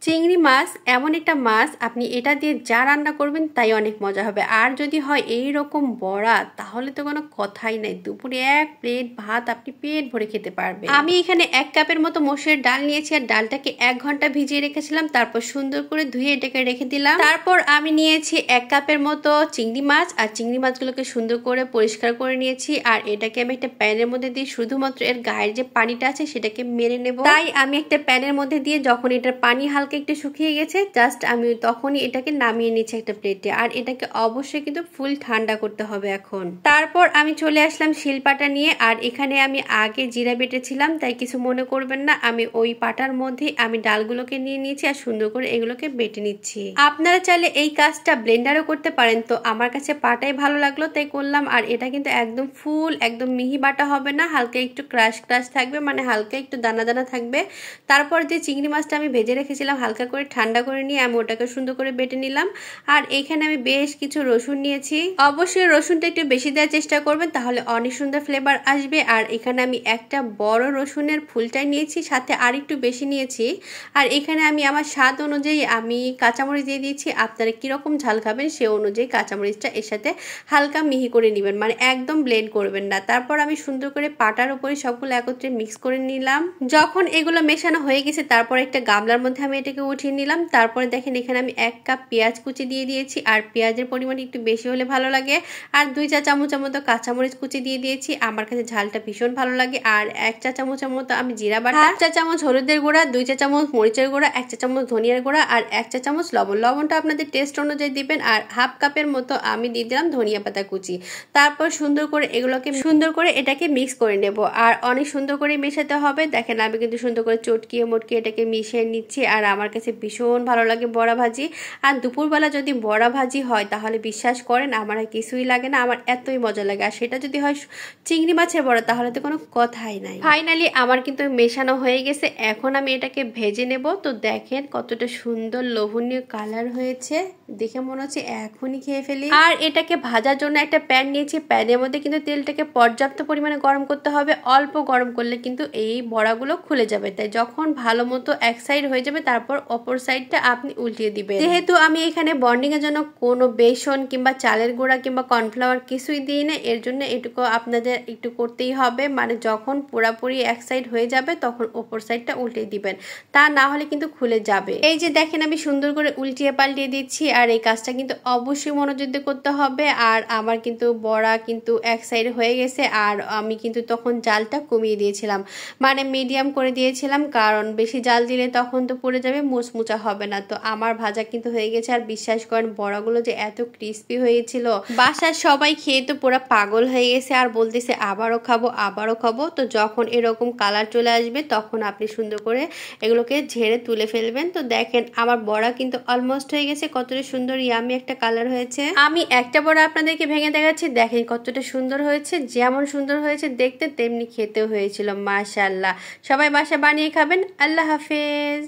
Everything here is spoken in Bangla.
চিংড়ি মাছ এমন একটা মাছ, আপনি এটা দিয়ে যা রান্না করবেন তাই অনেক মজা হবে। আর যদি হয় এই রকম বড়া, তাহলে তো কোনো কথাই নাই। দুপুরে এক প্লেট ভাত আপনি পেট ভরে খেতে পারবেন। আমি এখানে 1 কাপের মতো মসুরের ডাল নিয়েছি, আর ডালটাকে 1 ঘন্টা ভিজিয়ে রেখেছিলাম। তারপর সুন্দর করে ধুয়ে এটাকে রেখে দিলাম। তারপর আমি নিয়েছি 1 কাপের মতো চিংড়ি মাছ, আর চিংড়ি মাছগুলোকে সুন্দর করে পরিষ্কার করে নিয়েছি। আর এটাকে আমি একটা প্যানের মধ্যে দিয়ে শুধুমাত্র এর গায়ের যে পানিটা আছে সেটাকে মেরে নেব। তাই আমি একটা প্যানের মধ্যে দিয়ে যখন এটার পানি হালকা একটু শুকিয়ে গেছে, জাস্ট আমি তখনই এটাকে নামিয়ে নিচ্ছি একটা প্লেটে। আর এটাকে অবশ্যই কিন্তু ফুল ঠান্ডা করতে হবে এখন। তারপর আমি চলে আসলাম শিলপাটা নিয়ে, আর এখানে আমি আগে জিরা বেটেছিলাম, তাই কিছু মনে করবেন না। আমি ওই পাটার মধ্যে আমি ডালগুলোকে নিয়ে নিয়েছি আর সুন্দর করে এগুলোকে বেটে নিচ্ছি। আপনারা চাইলে এই কাজটা ব্লেন্ডারও করতে পারেন, তো আমার কাছে পাটাই ভালো লাগলো তাই করলাম। আর এটা কিন্তু একদম ফুল একদম মিহি বাটা হবে না, হালকা একটু ক্রাশ ক্রাশ থাকবে, মানে হালকা একটু দানা দানা থাকবে। তারপর যে চিংড়ি মাছটা আমি ভেজে রেখেছিলাম হালকা করে ঠান্ডা করে নিয়ে আমি ওটাকে সুন্দর করে বেটে নিলাম। আর এখানে আমি বেশ কিছু রসুন নিয়েছি। অবশ্যই রসুনটা একটু বেশি দেওয়ার চেষ্টা করবেন, তাহলে অনেক সুন্দর ফ্লেভার আসবে। আর এখানে আমি একটা বড় রসুনের ফুলটাই নিয়েছি, সাথে আর একটু বেশি নিয়েছি। আর এখানে আমি আমার স্বাদ অনুযায়ী আমি কাঁচামরিচ দিয়ে দিয়েছি। আপনারা কীরকম ঝাল খাবেন সে অনুযায়ী কাঁচামরিচটা এর সাথে হালকা মিহি করে নেবেন, মানে একদম ব্লেন্ড করবেন না। তারপর আমি সুন্দর করে পাটার উপরে সবগুলো একত্রে মিক্স করে নিলাম। যখন এগুলো মেশানো হয়ে গেছে, তারপর একটা গামলার মধ্যে আমি এটাকে উঠিয়ে নিলাম। তারপরে দেখেন এখানে আমি 1 কাপ পেঁয়াজ কুচি দিয়ে দিয়েছি, আর পেঁয়াজের পরিমাণ একটু বেশি হলে ভালো লাগে। আর 2 চা চামচের মতো কাঁচামরিচ কুচি দিয়ে দিয়েছি, আমার কাছে ঝালটা ভীষণ ভালো লাগে। আর 1 চা চামচের মতো আমি জিরা বাটা, 1 চা চামচ হলুদের গুঁড়া, 2 চা চামচ মরিচের গুঁড়া, 1 চা চামচ ধনিয়ার গুঁড়া, আর 1 চা চামচ লবণ। লবণটা আপনাদের টেস্ট অনুযায়ী দিবেন। আর 1/2 কাপের মতো আমি দিয়ে দিলাম ধনিয়া পাতা কুচি। তারপর সুন্দর করে এগুলোকে সুন্দর করে এটাকে মিক্স করে নেব, আর অনেক সুন্দর করে মেশাতে হবে। দেখেন আমি কিন্তু সুন্দর করে চটকিয়ে মটকিয়ে এটাকে মিশিয়ে নিচ্ছি। আর আমার কাছে ভীষণ ভালো লাগে বড়া ভাজি। আর দুপুরবেলা যদি বড়া ভাজি হয়, তাহলে বিশ্বাস করেন আমার আর কিছুই লাগে না, আমার এতই মজা লাগে। আর সেটা যদি হয় চিংড়ি মাছের বড়া, তাহলে তো কোনো কথাই নাই। ফাইনালি আমার কিন্তু মেশানো হয়ে গেছে, এখন আমি এটাকে ভেজে নেব। তো দেখেন কতটা সুন্দর লোভনীয় কালার হয়েছে, দেখে মনে হচ্ছে এখনই খেয়ে ফেলি। আর এটাকে ভাজার জন্য একটা প্যান নিয়েছি, প্যানের মধ্যে কিন্তু তেলটাকে পর্যাপ্ত পরিমাণে গরম করতে হবে। অল্প গরম করলে কিন্তু এই বড়াগুলো খুলে যাবে, তাই যখন ভালো মতো এক সাইড হয়ে যাবে তারপর অপর সাইডটা আপনি উল্টিয়ে দিবেন। যেহেতু আমি এখানে বন্ডিং এর জন্য কোনো বেসন কিংবা চালের গুঁড়া কিংবা কর্নফ্লাওয়ার কিছুই দিই না, এর জন্য এটুকু আপনাদের একটু করতেই হবে। মানে যখন পুরাপুরি এক সাইড হয়ে যাবে তখন অপর সাইডটা উল্টিয়ে দিবেন, তা না হলে কিন্তু খুলে যাবে। এই যে দেখেন আমি সুন্দর করে উল্টিয়ে পাল্টিয়ে দিচ্ছি। আর এই কাজটা কিন্তু অবশ্যই মনোযোগ দিয়ে করতে হবে। আর আমার কিন্তু বড়া কিন্তু এক সাইড হয়ে গেছে, আর আমি কিন্তু তখন জালটা কমিয়ে দিয়েছিলাম, মানে মিডিয়াম করে দিয়েছিলাম, কারণ বেশি জাল দিলে তখন তো পড়ে যাবে, মুচমুচা হবে না। তো আমার ভাজা কিন্তু হয়ে গেছে। আর বিশ্বাস করেন বড়াগুলো যে এত ক্রিস্পি হয়েছিল, বাসার সবাই খেয়ে তো পুরো পাগল হয়ে গেছে, আর বলতেছে আবারও খাবো আবারও খাবো। তো যখন এরকম কালার চলে আসবে তখন আপনি সুন্দর করে এগুলোকে ঝেড়ে তুলে ফেলবেন। তো দেখেন আমার বড়া কিন্তু অলমোস্ট হয়ে গেছে, কতটা সুন্দর ইয়ামি একটা কালার হয়েছে। আমি একটা বড়া আপনাদেরকে ভেঙে দেখাচ্ছি, দেখেন কতটা সুন্দর হয়েছে। যেমন সুন্দর হয়েছে দেখতে তেমনি খেতেও হয়েছিল, মাশাআল্লাহ। সবাই বাসা বানিয়ে খাবেন। আল্লাহ হাফেজ।